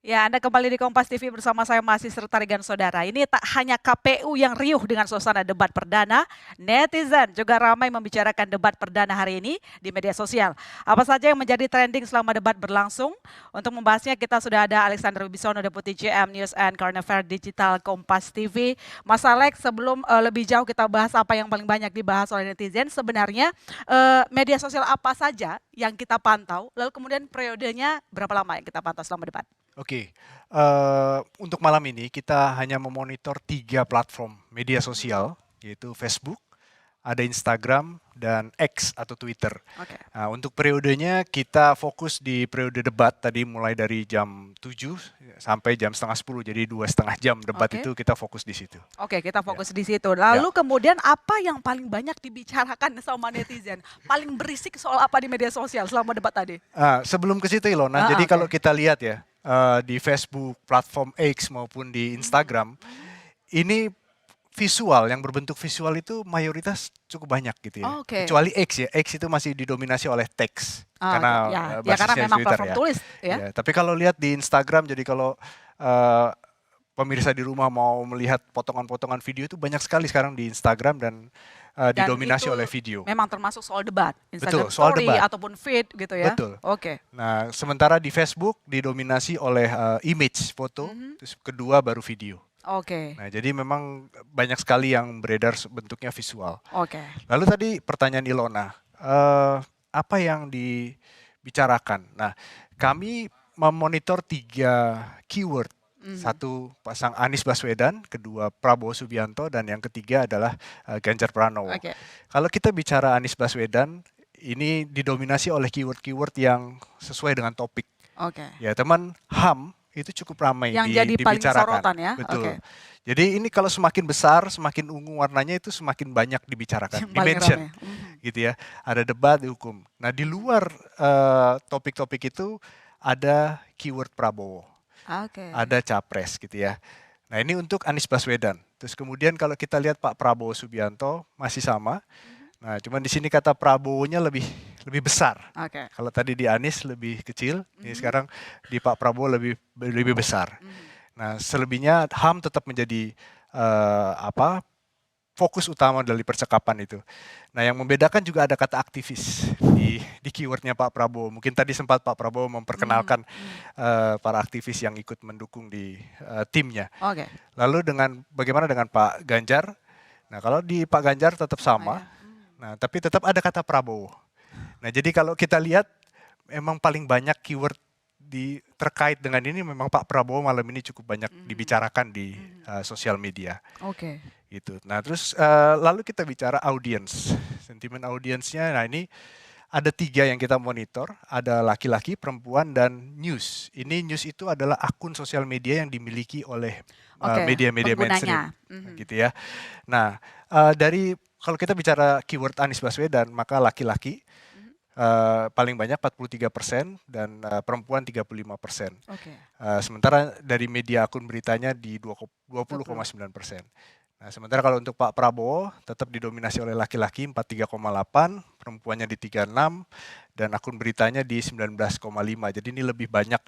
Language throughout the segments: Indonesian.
Ya, Anda kembali di Kompas TV bersama saya Masih serta Regan Saudara. Ini tak hanya KPU yang riuh dengan suasana debat perdana, netizen juga ramai membicarakan debat perdana hari ini di media sosial. Apa saja yang menjadi trending selama debat berlangsung? Untuk membahasnya kita sudah ada Alexander Wibisono, Deputi GM News and Current Affairs Digital Kompas TV. Mas Alex, sebelum lebih jauh kita bahas apa yang paling banyak dibahas oleh netizen, sebenarnya media sosial apa saja yang kita pantau, lalu kemudian periodenya berapa lama yang kita pantau selama debat? Oke, untuk malam ini kita hanya memonitor 3 platform media sosial, yaitu Facebook, ada Instagram, dan X atau Twitter. Oke. Nah, untuk periodenya kita fokus di periode debat tadi mulai dari jam 7 sampai jam setengah 10, jadi 2,5 jam debat Oke. itu kita fokus di situ. Oke, kita Ya, fokus di situ. ya. Lalu kemudian apa yang paling banyak dibicarakan sama netizen? Paling berisik soal apa di media sosial selama debat tadi? Sebelum ke situ Ilona, jadi Oke. kalau kita lihat ya, di Facebook, platform X maupun di Instagram, ini visual, yang berbentuk visual itu mayoritas cukup banyak gitu ya. Oke. Kecuali X ya, X itu masih didominasi oleh teks Oke, karena ya, ya karena basisnya memang Twitter platform ya. tulis ya. Ya, tapi kalau lihat di Instagram, jadi kalau eh, pemirsa di rumah mau melihat potongan-potongan video itu banyak sekali sekarang di Instagram dan Dan didominasi itu oleh video. memang termasuk soal debat, Betul, Instagram soal Story debat. ataupun feed gitu ya. Betul. Oke. Nah, sementara di Facebook didominasi oleh image, foto, terus kedua baru video. Oke. Nah, jadi memang banyak sekali yang beredar bentuknya visual. Oke. Lalu tadi pertanyaan Ilona, apa yang dibicarakan? Nah, kami memonitor 3 keyword. Satu pasang Anies Baswedan, kedua Prabowo Subianto, dan yang ketiga adalah Ganjar Pranowo. Oke. Kalau kita bicara Anies Baswedan, ini didominasi oleh keyword-keyword yang sesuai dengan topik. Oke. Ya, teman HAM itu cukup ramai Yang jadi paling dibicarakan. sorotan ya. Betul. Oke. Jadi ini kalau semakin besar, semakin ungu warnanya itu semakin banyak dibicarakan, Yang paling dimention, ramai. gitu ya. Ada debat di hukum. Nah, di luar topik-topik itu ada keyword Prabowo, Oke. ada capres, gitu ya. Nah, ini untuk Anies Baswedan. Terus kemudian kalau kita lihat Pak Prabowo Subianto masih sama. Nah, cuman di sini kata Prabowo-nya lebih lebih besar. Oke. Kalau tadi di Anies lebih kecil, ini sekarang di Pak Prabowo lebih lebih besar. Nah, selebihnya HAM tetap menjadi apa fokus utama dari percakapan itu. Nah, yang membedakan juga ada kata aktivis di keywordnya Pak Prabowo. Mungkin tadi sempat Pak Prabowo memperkenalkan para aktivis yang ikut mendukung di timnya. Oke. Lalu bagaimana dengan Pak Ganjar? Nah, kalau di Pak Ganjar tetap sama. Nah, tapi tetap ada kata Prabowo. Nah, jadi kalau kita lihat memang paling banyak keyword terkait dengan ini memang Pak Prabowo malam ini cukup banyak dibicarakan di sosial media. Oke. Gitu. Nah, terus lalu kita bicara audiens, sentimen audiensnya. Nah, ini ada 3 yang kita monitor, ada laki-laki, perempuan, dan news. Ini news itu adalah akun sosial media yang dimiliki oleh Oke, media-media mainstream, penggunanya. gitu ya. Nah, kalau kita bicara keyword Anies Baswedan, maka laki-laki paling banyak 43% dan perempuan 35%. Oke. Sementara dari media akun beritanya di 20,9%. Nah, sementara kalau untuk Pak Prabowo tetap didominasi oleh laki-laki 43,8, perempuannya di 36, dan akun beritanya di 19,5. Jadi ini lebih banyak,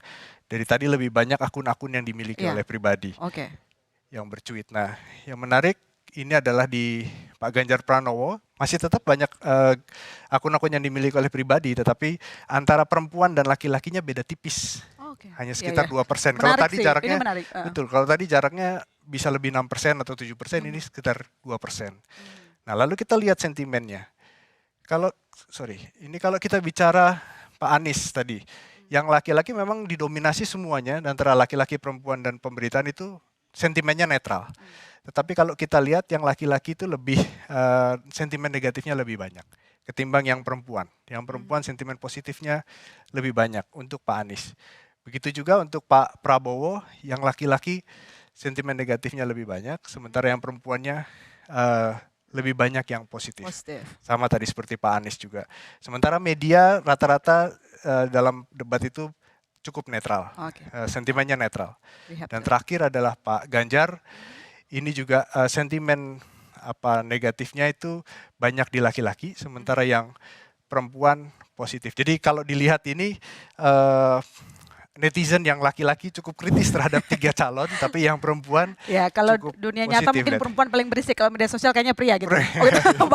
dari tadi lebih banyak akun-akun yang dimiliki Iya. oleh pribadi Oke. yang bercuit. Nah, yang menarik ini adalah di Pak Ganjar Pranowo, masih tetap banyak akun-akun yang dimiliki oleh pribadi, tetapi antara perempuan dan laki-lakinya beda tipis. Oke. Hanya Iya, sekitar iya. 2%. Kalau Menarik tadi sih, ini jaraknya, menarik. betul, kalau tadi jaraknya bisa lebih 6% atau 7%, ini sekitar 2%. Nah, lalu kita lihat sentimennya. Ini kalau kita bicara Pak Anies tadi, yang laki-laki memang didominasi semuanya, antara laki-laki, perempuan, dan pemberitaan itu sentimennya netral. Tetapi kalau kita lihat yang laki-laki itu lebih sentimen negatifnya lebih banyak ketimbang yang perempuan. Yang perempuan sentimen positifnya lebih banyak untuk Pak Anies. Begitu juga untuk Pak Prabowo, yang laki-laki sentimen negatifnya lebih banyak, sementara yang perempuannya lebih banyak yang positif. Positif. Sama tadi seperti Pak Anies juga. Sementara media rata-rata dalam debat itu cukup netral, Oke. sentimennya netral. Lihat Dan tuh. terakhir adalah Pak Ganjar, ini juga sentimen negatifnya itu banyak di laki-laki, sementara yang perempuan positif. Jadi kalau dilihat ini netizen yang laki-laki cukup kritis terhadap 3 calon, tapi yang perempuan Ya, kalau cukup dunia nyata positif mungkin lihat. perempuan paling berisik, kalau media sosial kayaknya pria gitu. Oh, gitu. Baik.